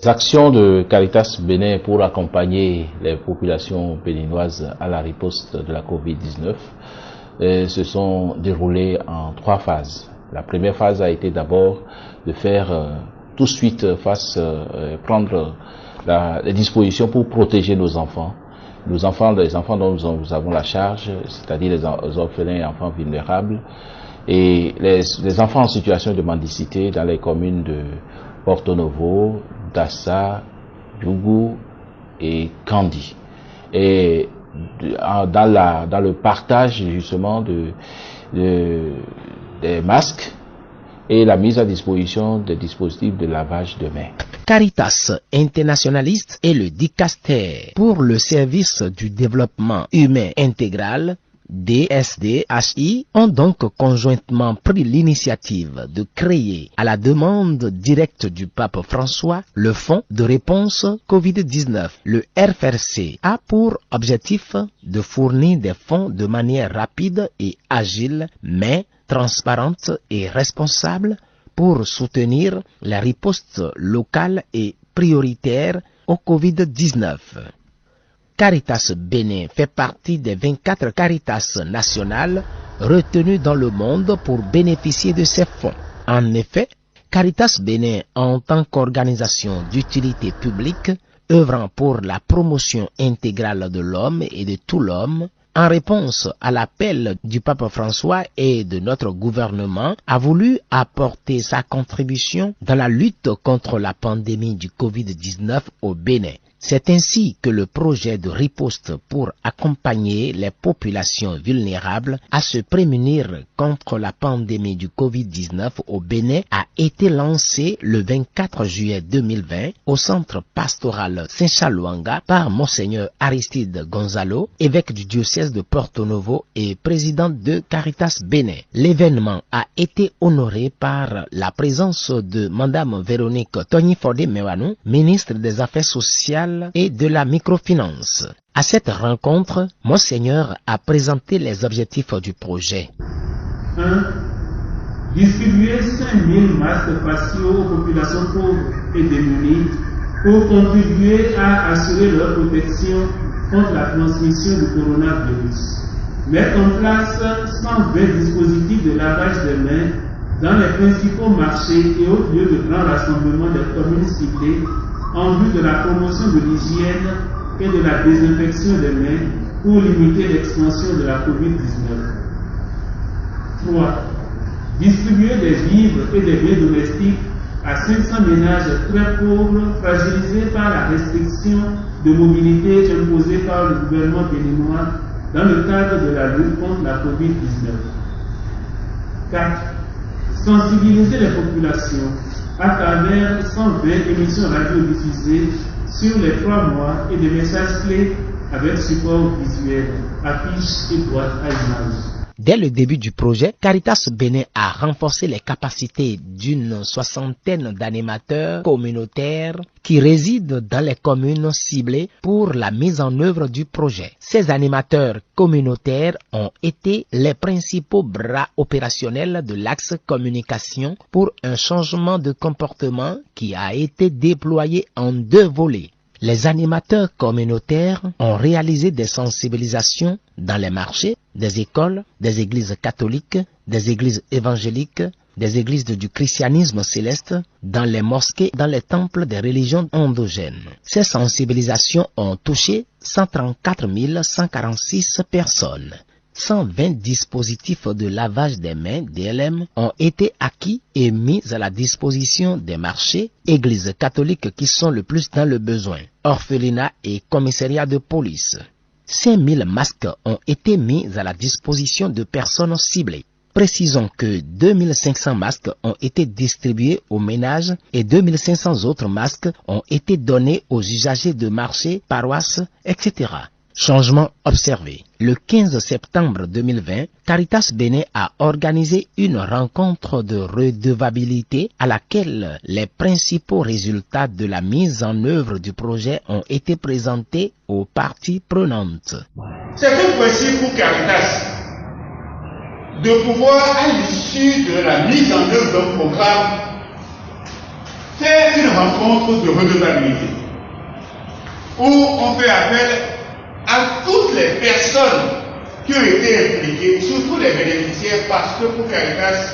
actions de Caritas Bénin pour accompagner les populations béninoises à la riposte de la Covid-19 se sont déroulées en 3 phases. La première phase a été d'abord de faire tout de suite prendre les dispositions pour protéger nos enfants. Les enfants dont nous avons la charge, c'est-à-dire les orphelins et enfants vulnérables, et les enfants en situation de mendicité dans les communes de Porto Novo, Dassa, Djougou et Kandi. Et dans le partage justement des masques et la mise à disposition des dispositifs de lavage de mains. Caritas Internationaliste et le Dicaster pour le service du développement humain intégral, DSDHI, ont donc conjointement pris l'initiative de créer, à la demande directe du pape François, le Fonds de réponse Covid-19. Le RFRC a pour objectif de fournir des fonds de manière rapide et agile, mais transparente et responsable pour soutenir la riposte locale et prioritaire au Covid-19. Caritas Bénin fait partie des 24 Caritas nationales retenues dans le monde pour bénéficier de ces fonds. En effet, Caritas Bénin, en tant qu'organisation d'utilité publique, œuvrant pour la promotion intégrale de l'homme et de tout l'homme, en réponse à l'appel du pape François et de notre gouvernement, a voulu apporter sa contribution dans la lutte contre la pandémie du Covid-19 au Bénin. C'est ainsi que le projet de riposte pour accompagner les populations vulnérables à se prémunir contre la pandémie du Covid-19 au Bénin a été lancé le 24 juillet 2020 au centre pastoral Saint-Chalouanga par Monseigneur Aristide Gonzalo, évêque du diocèse de Porto Novo et président de Caritas Bénin. L'événement a été honoré par la présence de Madame Véronique Tony-Fordé-Mewanou, ministre des Affaires sociales et de la microfinance. À cette rencontre, Monseigneur a présenté les objectifs du projet. 1. Distribuer 5000 masques faciaux aux populations pauvres et démunies pour contribuer à assurer leur protection contre la transmission du coronavirus. Mettre en place 120 dispositifs de lavage des mains dans les principaux marchés et au lieu de grands rassemblements des communes ciblées en vue de la promotion de l'hygiène et de la désinfection des mains pour limiter l'expansion de la COVID-19. 3. Distribuer des vivres et des biens domestiques à 500 ménages très pauvres fragilisés par la restriction de mobilité imposée par le gouvernement béninois dans le cadre de la lutte contre la COVID-19. 4. Sensibiliser les populations à travers 120 émissions radiodiffusées sur les 3 mois et des messages clés avec support visuel, affiches et boîtes à images. Dès le début du projet, Caritas Bénin a renforcé les capacités d'une 60aine d'animateurs communautaires qui résident dans les communes ciblées pour la mise en œuvre du projet. Ces animateurs communautaires ont été les principaux bras opérationnels de l'axe communication pour un changement de comportement qui a été déployé en 2 volets. Les animateurs communautaires ont réalisé des sensibilisations dans les marchés, des écoles, des églises catholiques, des églises évangéliques, des églises du christianisme céleste, dans les mosquées, dans les temples des religions endogènes. Ces sensibilisations ont touché 134 146 personnes. 120 dispositifs de lavage des mains DLM ont été acquis et mis à la disposition des marchés, églises catholiques qui sont le plus dans le besoin, orphelinats et commissariats de police. 5000 masques ont été mis à la disposition de personnes ciblées. Précisons que 2500 masques ont été distribués aux ménages et 2500 autres masques ont été donnés aux usagers de marchés, paroisses, etc. Changement observé. Le 15 septembre 2020, Caritas Bénin a organisé une rencontre de redevabilité à laquelle les principaux résultats de la mise en œuvre du projet ont été présentés aux parties prenantes. C'est un principe pour Caritas de pouvoir, à l'issue de la mise en œuvre d'un programme, faire une rencontre de redevabilité où on fait appel à toutes les personnes qui ont été impliquées, surtout les bénéficiaires, parce que pour Caritas,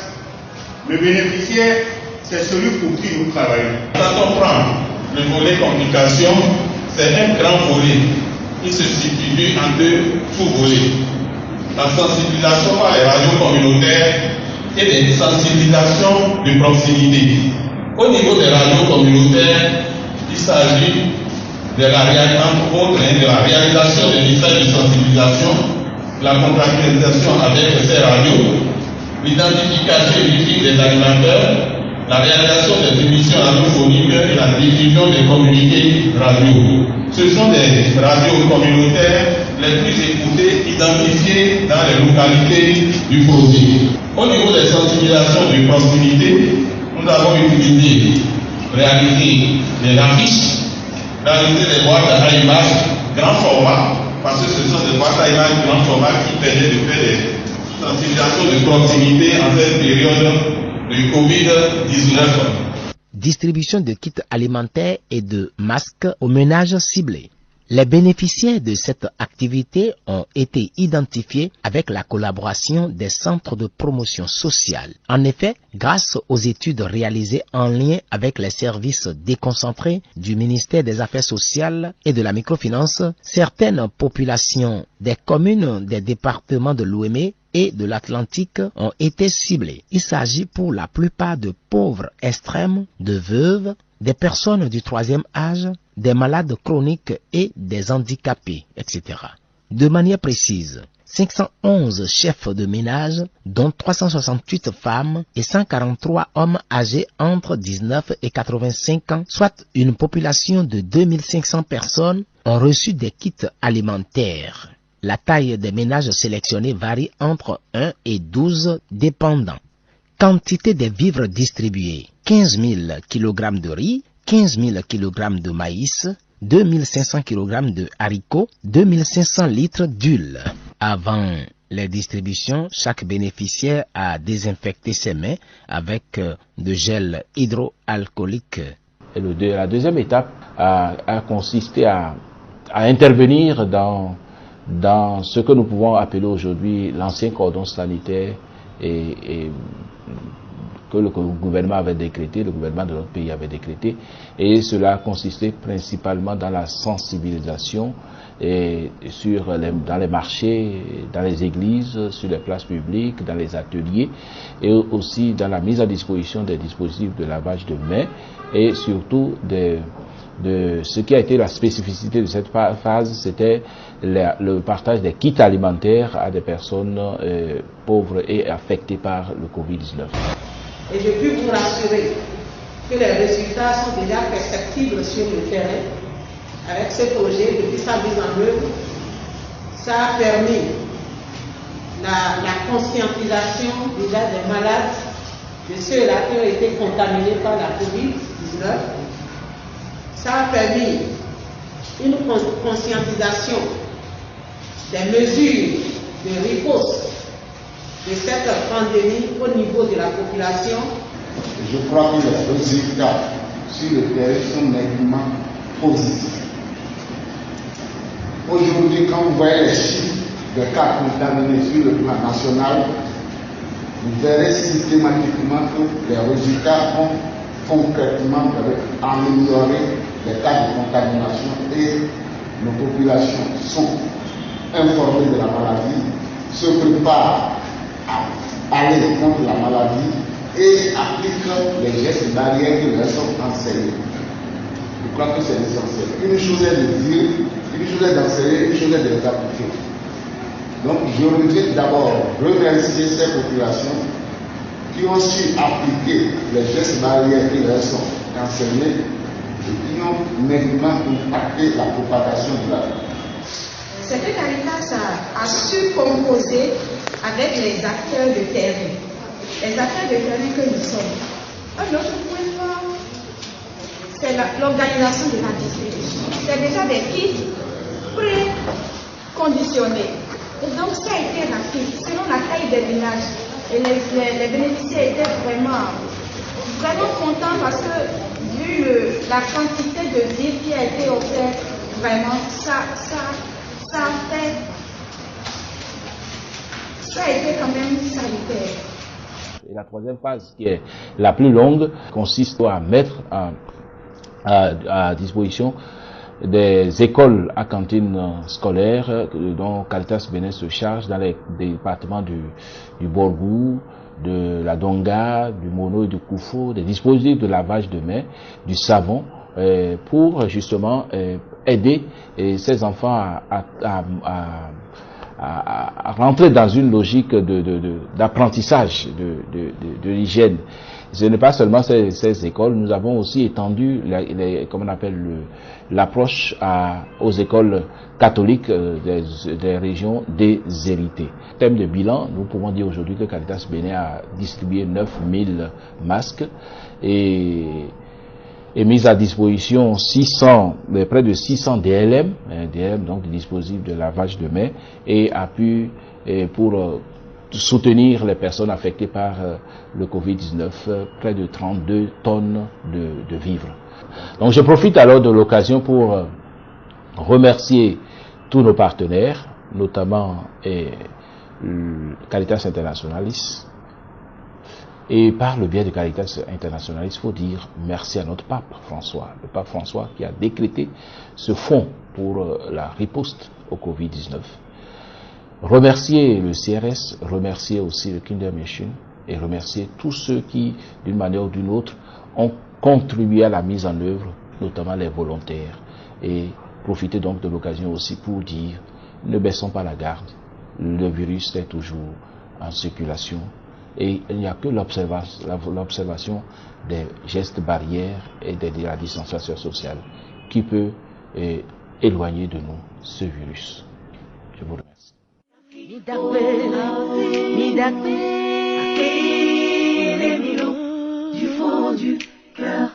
le bénéficiaire, c'est celui pour qui nous travaillons. Quand on prend le volet communication, c'est un grand volet. Il se subdivise en deux sous-volets. La sensibilisation par les radios communautaires et les sensibilisations de proximité. Au niveau des radios communautaires, il s'agit de la réalisation des messages de sensibilisation, la contractualisation avec ces radios, l'identification unique des animateurs, la réalisation des émissions radiophoniques et la diffusion des communiqués radio. Ce sont des radios communautaires les plus écoutées, identifiées dans les localités du projet. Au niveau des sensibilisations de proximité, nous avons utilisé, réalisé des affiches, réalisé des boîtes à images grand format, parce que ce sont des boîtes à images grand format qui permettent de faire des sensibilisations de proximité en cette période de Covid-19. Distribution de kits alimentaires et de masques aux ménages ciblés. Les bénéficiaires de cette activité ont été identifiés avec la collaboration des centres de promotion sociale. En effet, grâce aux études réalisées en lien avec les services déconcentrés du ministère des Affaires sociales et de la microfinance, certaines populations des communes des départements de l'Ouémé et de l'Atlantique ont été ciblées. Il s'agit pour la plupart de pauvres extrêmes, de veuves, des personnes du troisième âge, des malades chroniques et des handicapés, etc. De manière précise, 511 chefs de ménage, dont 368 femmes et 143 hommes âgés entre 19 et 85 ans, soit une population de 2500 personnes, ont reçu des kits alimentaires. La taille des ménages sélectionnés varie entre 1 et 12 dépendants. Quantité des vivres distribués: 15 000 kg de riz, 15 000 kg de maïs, 2500 kg de haricots, 2500 litres d'huile. Avant les distributions, chaque bénéficiaire a désinfecté ses mains avec de gel hydroalcoolique. Et la deuxième étape a consisté à intervenir dans ce que nous pouvons appeler aujourd'hui l'ancien cordon sanitaire et que le gouvernement avait décrété, le gouvernement de notre pays avait décrété, et cela consistait principalement dans la sensibilisation dans les marchés, dans les églises, sur les places publiques, dans les ateliers, et aussi dans la mise à disposition des dispositifs de lavage de mains, et surtout de ce qui a été la spécificité de cette phase, c'était le partage des kits alimentaires à des personnes pauvres et affectées par le Covid-19. Et je puis vous rassurer que les résultats sont déjà perceptibles sur le terrain. Avec ce projet, depuis sa mise en œuvre, ça a permis la conscientisation déjà des malades, de ceux-là qui ont été contaminés par la Covid-19. Ça a permis une conscientisation des mesures de riposte de cette pandémie au niveau de la population. Je crois que les résultats sur le terrain sont nettement positifs. Aujourd'hui, quand vous voyez les chiffres de cas contaminés sur le plan national, vous verrez systématiquement que les résultats ont concrètement amélioré les cas de contamination et nos populations sont informées de la maladie, se préparent à aller contre la maladie et appliquent les gestes barrières qui leur sont enseignés. Je crois que c'est essentiel. Une chose est de dire, une chose est d'enseigner, une chose est de les appliquer. Donc je voudrais d'abord remercier ces populations qui ont su appliquer les gestes barrières qui leur sont enseignés et qui ont nettement impacté la propagation de la vie. C'est que Caritas a su composer avec les acteurs de terrain. Les acteurs de terrain que nous sommes. Un autre point fort, c'est l'organisation de la distribution. C'est déjà des kits pré-conditionnés. Et donc ça a été rapide, selon la taille des ménages. Et les bénéficiaires étaient vraiment contents parce que vu la quantité de vie qui a été offerte, vraiment, ça a été quand même salutaire. Et la troisième phase, qui est la plus longue, consiste à mettre à disposition des écoles à cantine scolaire dont Caritas Bénin se charge dans les départements du Borgou, de la Donga, du Mono et du Koufo, des dispositifs de lavage de mains, du savon, pour justement aider ces enfants à rentrer dans une logique d'apprentissage de l'hygiène. Ce n'est pas seulement ces écoles, nous avons aussi étendu comme on appelle l'approche aux écoles catholiques des régions déshéritées. Thème de bilan, nous pouvons dire aujourd'hui que Caritas Bénin a distribué 9000 masques et mis à disposition près de 600 DLM, donc des dispositifs de lavage de mains, et a pu, pour soutenir les personnes affectées par le Covid-19, près de 32 tonnes de vivres. Donc je profite alors de l'occasion pour remercier tous nos partenaires, notamment Caritas Internationalis. Et par le biais de Caritas Internationalis, il faut dire merci à notre pape François, le pape François qui a décrété ce fonds pour la riposte au Covid-19. Remercier le CRS, remercier aussi le Kindermission et remercier tous ceux qui, d'une manière ou d'une autre, ont contribué à la mise en œuvre, notamment les volontaires. Et profiter donc de l'occasion aussi pour dire, ne baissons pas la garde, le virus est toujours en circulation. Et il n'y a que l'observation des gestes barrières et de la distanciation sociale qui peut éloigner de nous ce virus. Je vous remercie. Du fond du cœur.